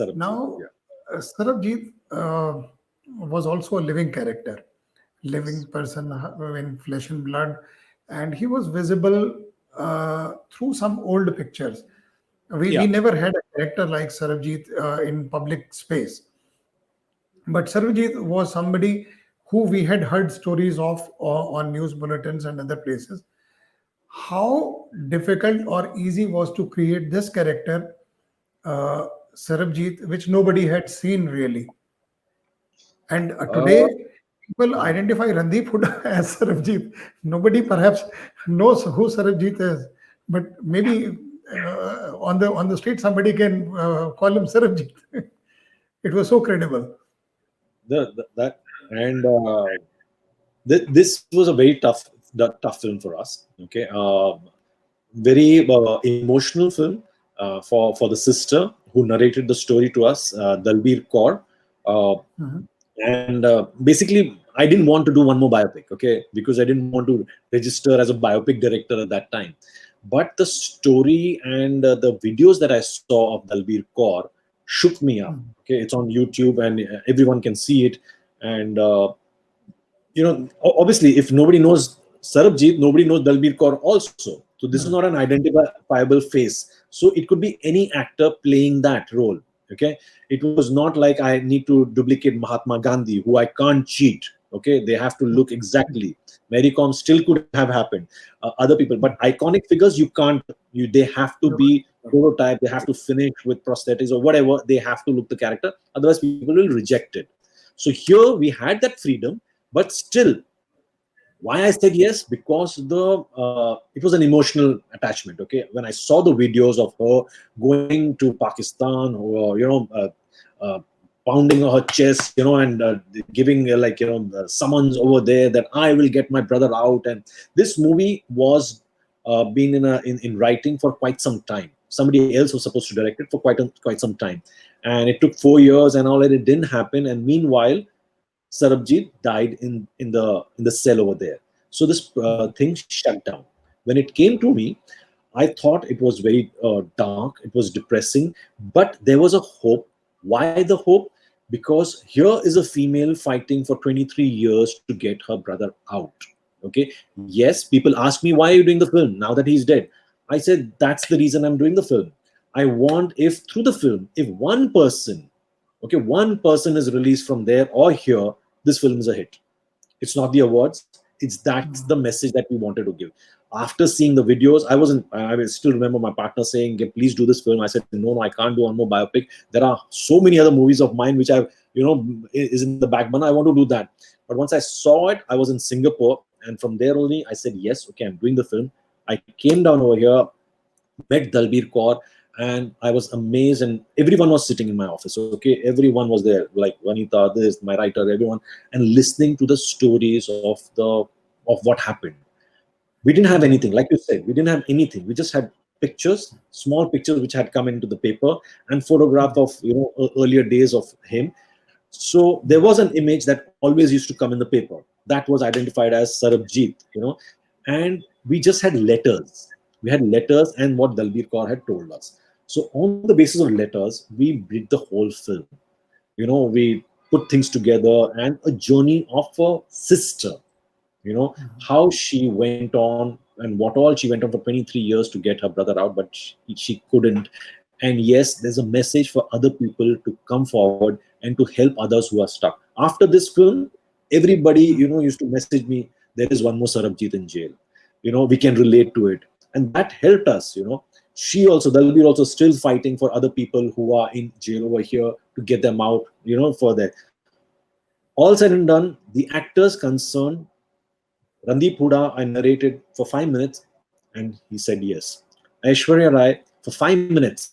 Sarabjit. Now, Yeah. Sarabjit was also a living character, living Yes. person in flesh and blood, and he was visible through some old pictures. We Yeah. never had a character like Sarabjit in public space, but Sarabjit was somebody who we had heard stories of on news bulletins and other places. How difficult or easy was to create this character, uh, Sarabjit, which nobody had seen really? And Uh, today, people hmm. identify Randeep Hooda as Sarabjit. Nobody perhaps knows who Sarabjit is, but maybe on the street somebody can call him Sarabjit. It was so credible. That and this was a very tough film for us. Okay, very emotional film for the sister who narrated the story to us, Dalbir Kaur. Uh, Mhm. and basically, I didn't want to do one more biopic, okay, because I didn't want to register as a biopic director at that time. But the story and the videos that I saw of Dalbir Kaur shook me up. Mhm. Okay, it's on YouTube and everyone can see it. And obviously, if nobody knows Sarabjit, nobody knows Dalbir Kaur also. So this is not an identifiable face. So it could be any actor playing that role. Okay, it was not like I need to duplicate Mahatma Gandhi, who I can't cheat. Okay, they have to look exactly. Mary Com still could have happened. Other people, but iconic figures you can't. They have to be prototype. They have to finish with prosthetics or whatever. They have to look the character. Otherwise, people will reject it. So here we had that freedom, but still, why I said yes, because the it was an emotional attachment. Okay, when I saw the videos of her going to Pakistan, or uh, pounding her chest, and giving summons over there that I will get my brother out. And this movie was been in writing for quite some time. Somebody else was supposed to direct it for quite some time, and it took 4 years, and all that, it didn't happen. And meanwhile, Sarabjit died in the cell over there. So this thing shut down. When it came to me, I thought it was very dark. It was depressing, but there was a hope. Why the hope? Because here is a female fighting for 23 years to get her brother out. Okay. Yes, people ask me, why are you doing the film now that he's dead? I said that's the reason I'm doing the film. I want, if through the film, if one person, okay, one person is released from there or here, this film is a hit. It's not the awards, it's that's the message that we wanted to give. After seeing the videos, I still remember my partner saying, "Yeah, please do this film." I said, no, I can't do one more biopic. There are so many other movies of mine which I've, is in the back burner. I want to do that. But once I saw it, I was in Singapore, and from there only I said, yes, okay, I'm doing the film. I came down over here, met Dalbir Kaur, and I was amazed. And everyone was sitting in my office. Okay, everyone was there, like Vanita, this, my writer, everyone, and listening to the stories of what happened. We didn't have anything, like you said. We didn't have anything. We just had pictures, small pictures which had come into the paper, and photograph of earlier days of him. So there was an image that always used to come in the paper that was identified as Sarabjit, and we just had letters. We had letters and what Dalbir Kaur had told us. So on the basis of letters, we did the whole film. We put things together, and a journey of a sister, how she went on and what all she went on for 23 years to get her brother out, but she couldn't. And yes, there's a message for other people to come forward and to help others who are stuck. After this film, everybody used to message me, there is one more Sarabjit in jail, we can relate to it. And that helped us. She also, Dalbir also, still fighting for other people who are in jail over here to get them out, for that. All said and done, the actors concerned, Randeep Hooda, I narrated for 5 minutes, and he said yes. Aishwarya Rai, for 5 minutes,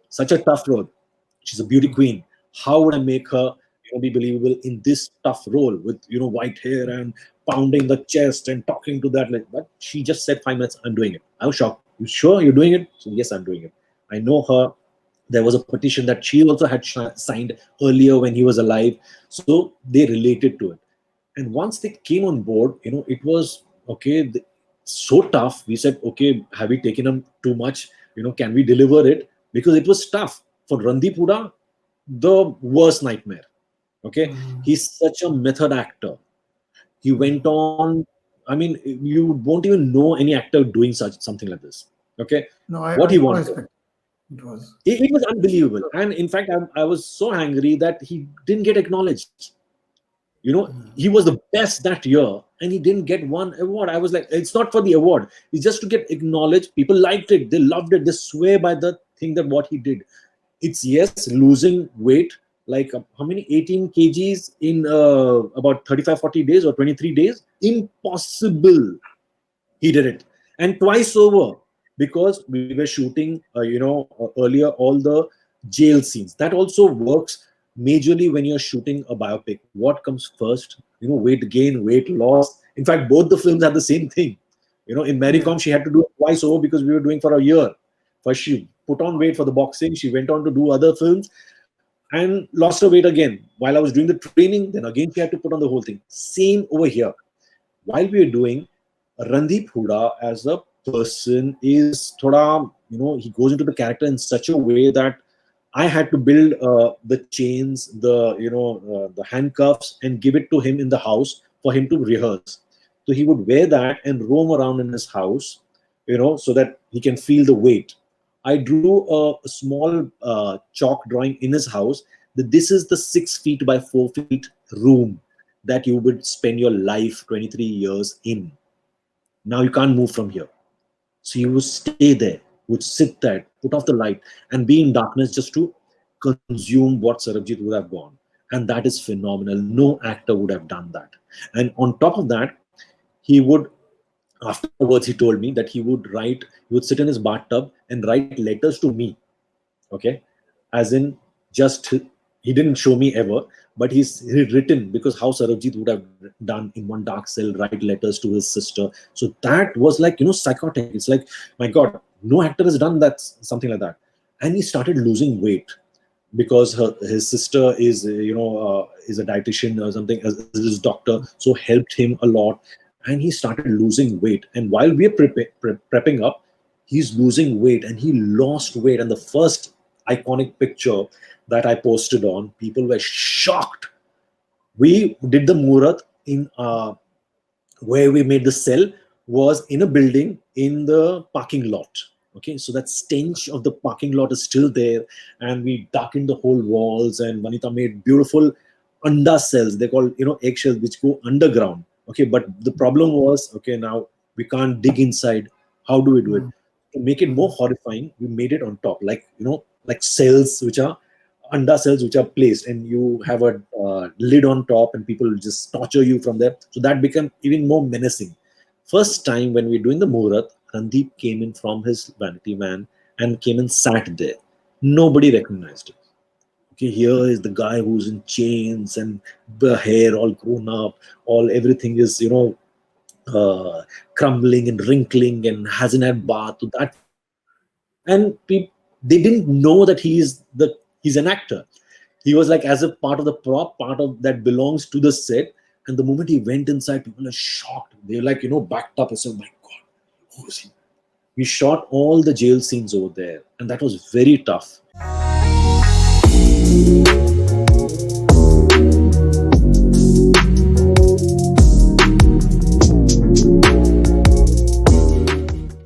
such a tough role. She's a beauty queen. How would I make her, be believable in this tough role with white hair and pounding the chest and talking to that? Like, but she just said 5 minutes. I'm doing it. I was shocked. You sure you're doing it? So yes, I'm doing it. I know her. There was a petition that she also had signed earlier when he was alive, so they related to it. And once they came on board, it was okay. So tough. We said, okay, have we taken them too much? Can we deliver it? Because it was tough. For Randeep Hooda, the worst nightmare. Okay, he's such a method actor. He went on. I mean, you won't even know any actor doing such something like this. Okay, No, what I he know wanted. expect it was. It was unbelievable. And in fact, I was so angry that he didn't get acknowledged. You know, he was the best that year and he didn't get one award. I was like, it's not for the award. It's just to get acknowledged. People liked it. They loved it. They swear by the thing that what he did. It's, yes, losing weight, like how many, 18 kgs in about 35, 40 days or 23 days. Impossible. He did it, and twice over, because we were shooting earlier all the jail scenes. That also works majorly when you're shooting a biopic. What comes first? Weight gain, weight loss. In fact, both the films had the same thing. In Maricom, she had to do it twice over because we were doing for a year. First she put on weight for the boxing, she went on to do other films and lost her weight again while I was doing the training. Then again she had to put on the whole thing. Same over here. While we are doing, Randeep Hooda as a person is thoda, he goes into the character in such a way that I had to build the chains, the handcuffs, and give it to him in the house for him to rehearse. So he would wear that and roam around in his house, so that he can feel the weight. I drew a small chalk drawing in his house that this is the 6 feet by 4 feet room that you would spend your life 23 years in. Now you can't move from here. So you would stay there, would sit there, put off the light, and be in darkness just to consume what Sarabjit would have gone. And that is phenomenal. No actor would have done that. And on top of that, he would, afterwards, he told me that he would sit in his bathtub and write letters to me. Okay. As in, just, he didn't show me ever, but he'd written, because how Sarabjit would have done in one dark cell, write letters to his sister. So that was like, psychotic. It's like, my God, no actor has done that, something like that. And he started losing weight because his sister is, is a dietitian or something, as his doctor, so helped him a lot. And he started losing weight. And while we're prepping up, he's losing weight, and he lost weight. And the first iconic picture that I posted on, people were shocked. We did the Murat in where we made the cell was in a building in the parking lot. Okay, so that stench of the parking lot is still there, and we darkened the whole walls. And Vanita made beautiful anda cells. They call eggshells, which go underground. Okay, but the problem was, okay, now we can't dig inside. How do we do it? To make it more horrifying, we made it on top, like like cells which are anda cells which are placed, and you have a lid on top, and people will just torture you from there. So that became even more menacing. First time when we were doing the Murat, Randeep came in from his vanity van and came and sat there. Nobody recognized him. Okay, here is the guy who's in chains and the hair all grown up, all everything is crumbling and wrinkling and hasn't had bath. To that, and they didn't know that he's an actor. He was like as a part of the prop, part of that belongs to the set. And the moment he went inside, people are shocked. They're like backed up and said, "My God, who is he?" We shot all the jail scenes over there, and that was very tough.